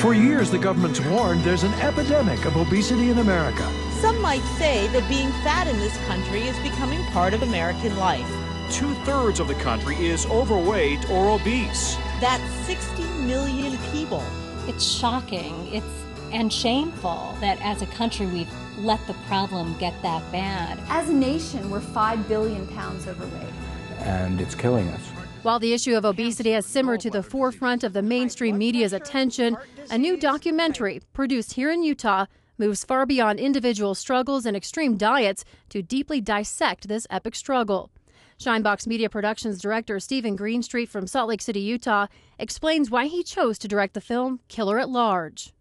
For years, the government's warned there's an epidemic of obesity in America. Some might say that being fat in this country is becoming part of American life. 2/3 of the country is overweight or obese. That's 60 million people. It's shocking and shameful that as a country we've let the problem get that bad. As a nation, we're 5 billion pounds overweight. And it's killing us. While the issue of obesity has simmered to the forefront of the mainstream media's attention, a new documentary produced here in Utah moves far beyond individual struggles and extreme diets to deeply dissect this epic struggle. Shinebox Media Productions director Stephen Greenstreet from Salt Lake City, Utah, explains why he chose to direct the film Killer at Large.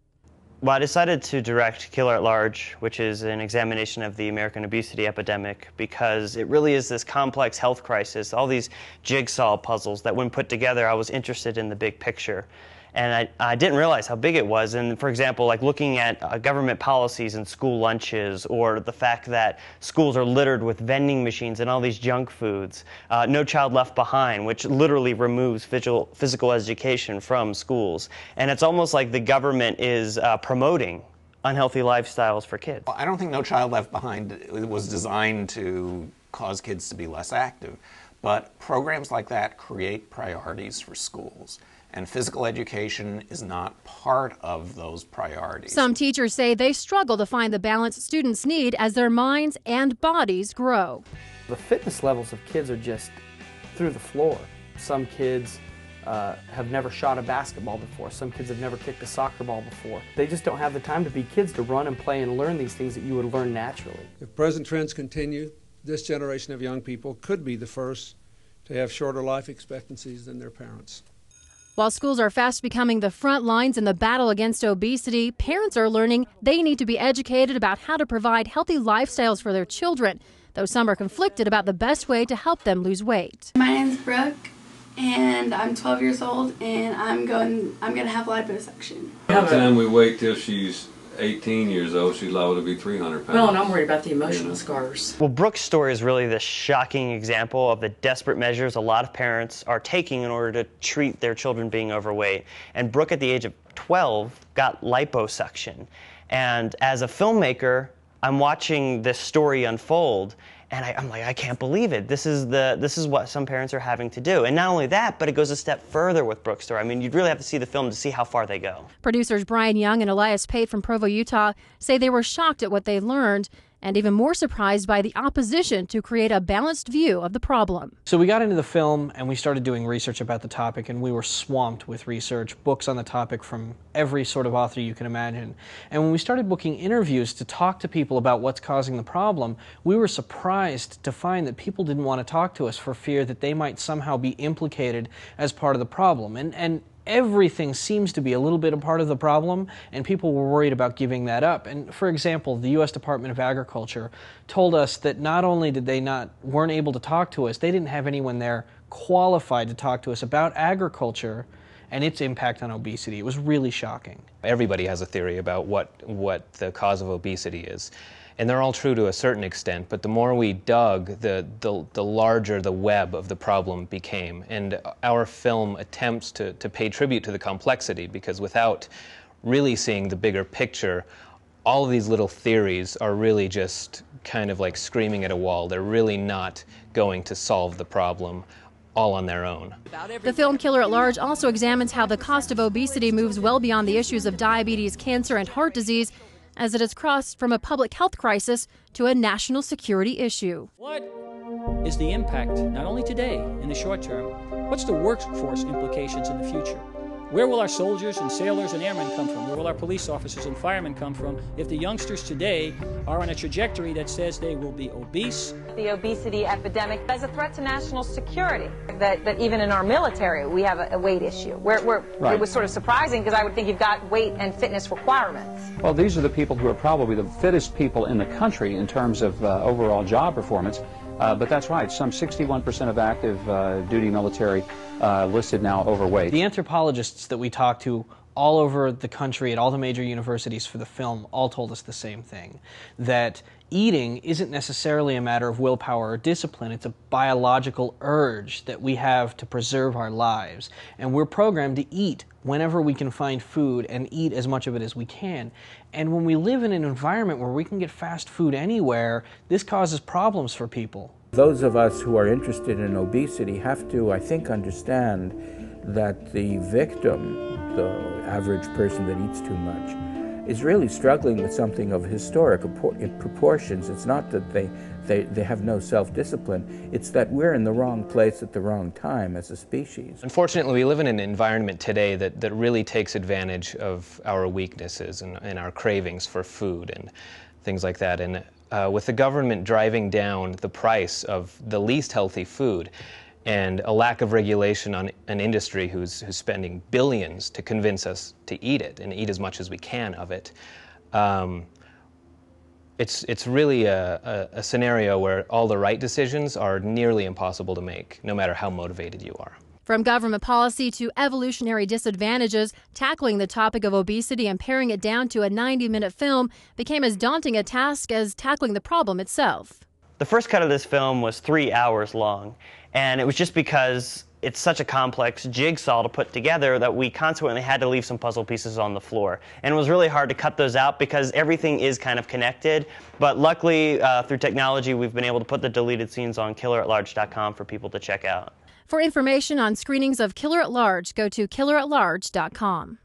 Well, I decided to direct Killer at Large, which is an examination of the American obesity epidemic, because it really is this complex health crisis, all these jigsaw puzzles that when put together, I was interested in the big picture. And I didn't realize how big it was. And for example, like looking at government policies and school lunches, or the fact that schools are littered with vending machines and all these junk foods. No Child Left Behind, which literally removes physical education from schools. And it's almost like the government is promoting unhealthy lifestyles for kids. I don't think No Child Left Behind was designed to cause kids to be less active. But programs like that create priorities for schools. And physical education is not part of those priorities. Some teachers say they struggle to find the balance students need as their minds and bodies grow. The fitness levels of kids are just through the floor. Some kids have never shot a basketball before. Some kids have never kicked a soccer ball before. They just don't have the time to be kids to run and play and learn these things that you would learn naturally. If present trends continue, this generation of young people could be the first to have shorter life expectancies than their parents. While schools are fast becoming the front lines in the battle against obesity, parents are learning they need to be educated about how to provide healthy lifestyles for their children, though some are conflicted about the best way to help them lose weight. My name's Brooke, and I'm 12 years old, and I'm gonna have liposuction. By the time we wait till she's 18 years old, she's liable to be 300 pounds. Well, and I'm worried about the emotional scars. Well, Brooke's story is really this shocking example of the desperate measures a lot of parents are taking in order to treat their children being overweight. And Brooke, at the age of 12, got liposuction. And as a filmmaker, I'm watching this story unfold, and I'm like, I can't believe it. This is what some parents are having to do. And not only that, but it goes a step further with Brooke's story. I mean, you'd really have to see the film to see how far they go. Producers Bryan and Elias Pate from Provo, Utah, say they were shocked at what they learned and even more surprised by the opposition to create a balanced view of the problem. So we got into the film and we started doing research about the topic, and we were swamped with research, books on the topic from every sort of author you can imagine. And when we started booking interviews to talk to people about what's causing the problem, we were surprised to find that people didn't want to talk to us for fear that they might somehow be implicated as part of the problem. And everything seems to be a little bit a part of the problem, and people were worried about giving that up. And for example, the U.S. Department of Agriculture told us that not only did they weren't able to talk to us, they didn't have anyone there qualified to talk to us about agriculture and its impact on obesity. It was really shocking. Everybody has a theory about what the cause of obesity is. And they're all true to a certain extent, but the more we dug, the larger the web of the problem became. And our film attempts to pay tribute to the complexity, because without really seeing the bigger picture, all of these little theories are really just kind of like screaming at a wall. They're really not going to solve the problem all on their own. The film Killer at Large also examines how the cost of obesity moves well beyond the issues of diabetes, cancer, and heart disease, as it has crossed from a public health crisis to a national security issue. What is the impact, not only today, in the short term, what's the workforce implications in the future? Where will our soldiers and sailors and airmen come from? Where will our police officers and firemen come from if the youngsters today are on a trajectory that says they will be obese? The obesity epidemic is a threat to national security, that even in our military we have a weight issue. Right. It was sort of surprising, because I would think you've got weight and fitness requirements. Well, these are the people who are probably the fittest people in the country in terms of overall job performance. But that's right, some 61% of active duty military listed now overweight. The anthropologists that we talked to all over the country at all the major universities for the film all told us the same thing, that eating isn't necessarily a matter of willpower or discipline. It's a biological urge that we have to preserve our lives. And we're programmed to eat whenever we can find food and eat as much of it as we can. And when we live in an environment where we can get fast food anywhere, this causes problems for people. Those of us who are interested in obesity have to, I think, understand that the victim, the average person that eats too much, is really struggling with something of historic proportions. It's not that they have no self-discipline, it's that we're in the wrong place at the wrong time as a species. Unfortunately, we live in an environment today that really takes advantage of our weaknesses and our cravings for food and things like that. And with the government driving down the price of the least healthy food, and a lack of regulation on an industry who's spending billions to convince us to eat it and eat as much as we can of it, it's really a scenario where all the right decisions are nearly impossible to make, no matter how motivated you are. From government policy to evolutionary disadvantages, tackling the topic of obesity and paring it down to a 90-minute film became as daunting a task as tackling the problem itself. The first cut of this film was 3 hours long, and it was just because it's such a complex jigsaw to put together that we consequently had to leave some puzzle pieces on the floor. And it was really hard to cut those out because everything is kind of connected. But luckily, through technology, we've been able to put the deleted scenes on killeratlarge.com for people to check out. For information on screenings of Killer at Large, go to killeratlarge.com.